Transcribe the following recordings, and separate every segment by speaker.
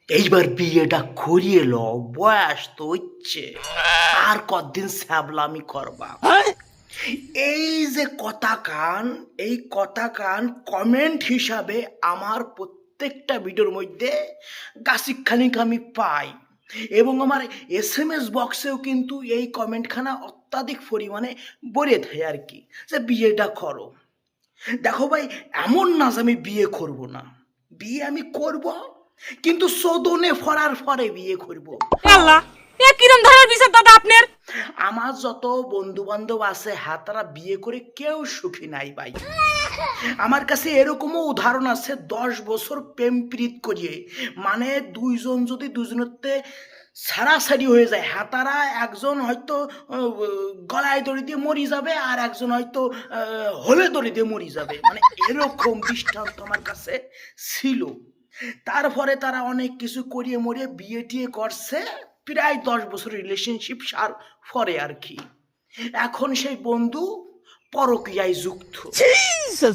Speaker 1: এইবার বিয়েটা করিয়ে লো, বয়স তো হচ্ছে, আর কতদিন স্যাবলামি করবা? এই যে কথা কান, এই কথা কান কমেন্ট হিসাবে আমার প্রত্যেকটা ভিডিওর মধ্যে গাছিখানিক আমি পাই, এবং আমার SMS বক্সেও কিন্তু এই কমেন্টখানা অত্যাধিক পরিমাণে বলে থাকে আর কি, যে বিয়েটা করো। দেখো ভাই, এমন না যে আমি বিয়ে করব না, বিয়ে আমি করব, কিন্তু সদনে ফরার ফরে বিয়ে করব।
Speaker 2: আল্লাহ, এ কিরম ধরনের বিচার দাদা আপনার?
Speaker 1: আমার যত বন্ধু বান্ধব আছে, হ্যাঁ, তারা বিয়ে করে কেউ সুখী নাই ভাই। আমার কাছে এরকমও উদাহরণ আছে, 10 বছর প্রেম প্রীত করিয়ে, মানে দুইজন যদি দুজনেরতে ছাড়াছাড়ি হয়ে যায়, হ্যাঁ, তারা একজন হয়তো গলায় দড়ি দিয়ে মরি যাবে, আর একজন হয়তো হলে দড়ি দিয়ে মরি যাবে, মানে এরকম দৃষ্টান্ত আমার কাছে ছিল। তারপরে তারা অনেক কিছু করিয়ে মরিয়ে বিয়ে টিয়ে করছে, প্রায় 10 বছর রিলেশনশিপ সার পরে আর কি। এখন সেই বন্ধু পরকীয়ায় যুক্ত,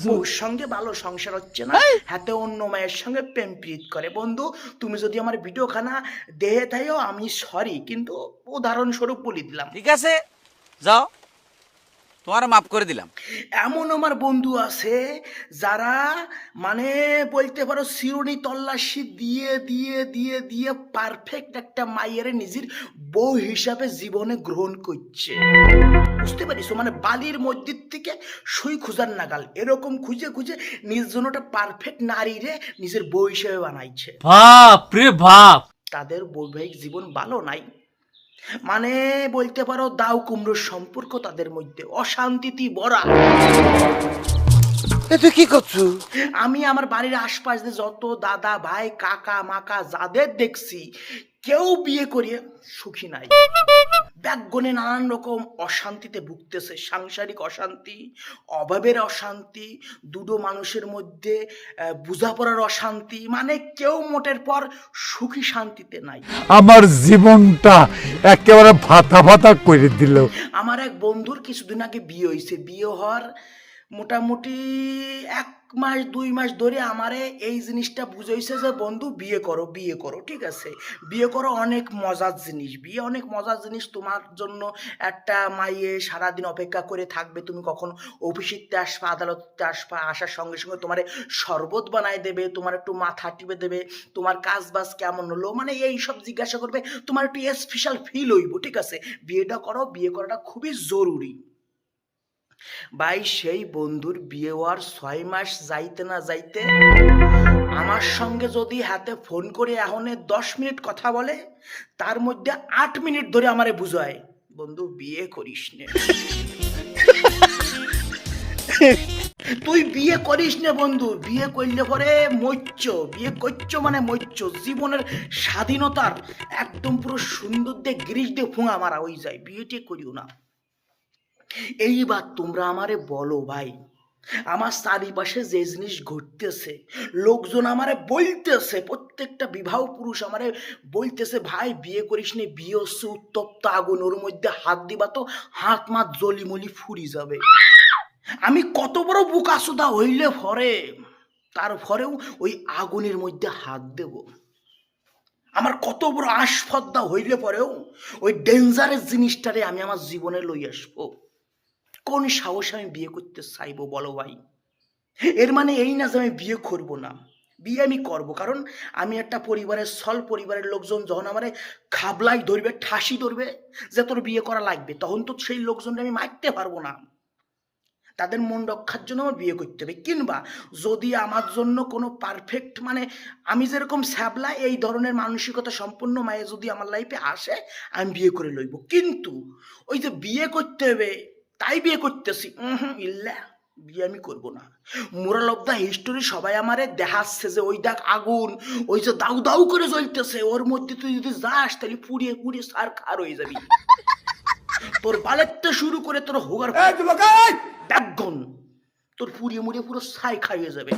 Speaker 1: বউর সঙ্গে ভালো সংসার হচ্ছে না, হাতে অন্য মায়ের সঙ্গে প্রেম প্রীত করে। বন্ধু, তুমি যদি আমার ভিডিও খানা দেহে থাইও, আমি সরি, কিন্তু উদাহরণস্বরূপ বলে দিলাম।
Speaker 3: ঠিক আছে, যাও, তোমার মাফ করে দিলাম।
Speaker 1: এমন আমার বন্ধু আছে যারা মানে বলতে পারো চিরুনি তল্লাশি দিয়ে দিয়ে দিয়ে দিয়ে পারফেক্ট একটা মায়ের নিজের বউ হিসাবে জীবনে গ্রহণ করছে, বুঝতে পারিস? মানে বালির মধ্যে থেকে সুই খুঁজার নাগাল, এরকম খুঁজে খুঁজে নিজ জন্য একটা পারফেক্ট নারীরে নিজের বউ হিসেবে বানাইছে।
Speaker 2: বাপ রে বাপ!
Speaker 1: তাদের বৈবাহিক জীবন ভালো নাই, মানে বলতে পারো দাও কুমড়োর সম্পর্ক তাদের মধ্যে, অশান্তিতে ভরা।
Speaker 4: তুই কি করছো?
Speaker 1: আমি আমার বাড়ির আশপাশ দিয়ে যত দাদা ভাই কাকা মাকা যাদের দেখছি, কেউ বিয়ে করিয়ে সুখী নাই, ব্যাগগণে নানান রকম অশান্তিতে ভুগতেছে, সাংসারিক অশান্তি, অভাবের অশান্তি, দুটো মানুষের মধ্যে বোঝাপড়ার অশান্তি, মানে কেউ মোটের পর সুখী শান্তিতে নাই।
Speaker 4: আমার জীবনটা একেবারে ভাতা ভাতা করে দিল।
Speaker 1: আমার এক বন্ধুর কিছুদিন আগে বিয়ে হয়েছে, বিয়ে হওয়ার মোটামুটি 1 মাস 2 মাস ধরে আমারে এই জিনিসটা বুঝাইছে যে বন্ধু বিয়ে করো, বিয়ে করো, ঠিক আছে, বিয়ে করো, অনেক মজার জিনিস, বিয়ে অনেক মজার জিনিস। তোমার জন্য একটা মাইয়ে সারাদিন অপেক্ষা করে থাকবে, তুমি কখন অফিসিতে আসবা, আদালতে আসবা, আসার সঙ্গে সঙ্গে তোমার শরবত বানায় দেবে, তোমার একটু মাথা টিপে দেবে, তোমার কাজ বাজ কেমন হলো, মানে এই সব জিজ্ঞাসা করবে, তোমার একটু স্পেশাল ফিল হইব, ঠিক আছে, বিয়েটা করো, বিয়ে করাটা খুবই জরুরি। ভাই, সেই বন্ধুর বিয়ে হওয়ার 6 মাস যাইতে না যাইতে আমার সঙ্গে যদি হাতে ফোন করে এখন 10 মিনিট কথা বলে, তার মধ্যে 8 মিনিট ধরে আমারে বুঝায়, বন্ধু বিয়ে করিস নে, তুই বিয়ে করিস নে বন্ধু, বিয়ে করলে পরে মরছ, বিয়ে করছো মানে মরছ, জীবনের স্বাধীনতার একদম পুরো সুন্দর দিয়ে গ্রিস দিয়ে ফুঙা মারা হয়ে যায়, বিয়েটি করিও না। এইবার তোমরা আমারে বলো ভাই, আমার চারিপাশে যে জিনিস ঘটতেছে, লোকজন আমারে বলতেছে, প্রত্যেকটা বিবাহ পুরুষ আমারে বলতেছে, ভাই বিয়ে করিস নি, বিয়ে হচ্ছে উত্তপ্ত আগুন, ওর মধ্যে হাত দিবা তো হাত মাত জলিমলি ফুরি যাবে। আমি কত বড় বোকাচোদা হইলে পরে তারপরেও ওই আগুনের মধ্যে হাত দেব? আমার কত বড় আস্পর্ধা হইলে পরেও ওই ডেঞ্জারাস জিনিসটারে আমি আমার জীবনে লই আসবো? কোন সাহসে আমি বিয়ে করতে চাইবো বলো ভাই? এর মানে এই না যে আমি বিয়ে করব না, বিয়ে আমি করব, কারণ আমি একটা পরিবারের পরিবারের লোকজন যখন আমার খাবলাই ধরবে, ঠাসি ধরবে যে তোর বিয়ে করা লাগবে, তখন তো সেই লোকজনকে আমি মারতে পারবো না, তাদের মন রক্ষার জন্য আমার বিয়ে করতে হবে। কিংবা যদি আমার জন্য কোনো পারফেক্ট, মানে আমি যেরকম স্যাবলা, এই ধরনের মানসিকতা সম্পন্ন মায়ে যদি আমার লাইফে আসে, আমি বিয়ে করে লইব। কিন্তু ওই যে বিয়ে করতে হবে তাই বিয়ে করতেছি, ইল্লা, বিয়ে আমি করবো না। মোরাল অফ দ্য হিস্টোরি, সবাই আমারে দেখাচ্ছে যে ওই দেখ আগুন, ওই যে দাউ দাউ করে জ্বলতেছে, ওর মধ্যে তুই যদি যাস তাহলে পুড়িয়ে পুড়িয়ে সার খার হয়ে যাবি, তোর বালেরটা শুরু করে তোর হোগার ব্যাগন তোর পুড়িয়ে মুড়িয়ে পুরো ছাই খাইয়ে যাবে।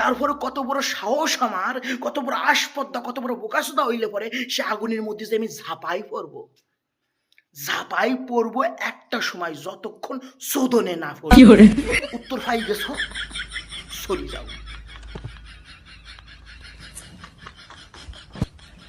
Speaker 1: তারপরে কত বড় সাহস আমার, কত বড় আস্পর্ধা, কত বড় বোকাচোদা হইলে পরে সে আগুনের মধ্যে যে আমি ঝাঁপাই পড়বো একটা সময়, যতক্ষণ শোধনে না পড়বে। উত্তর পাই গেছো, সরি যাও।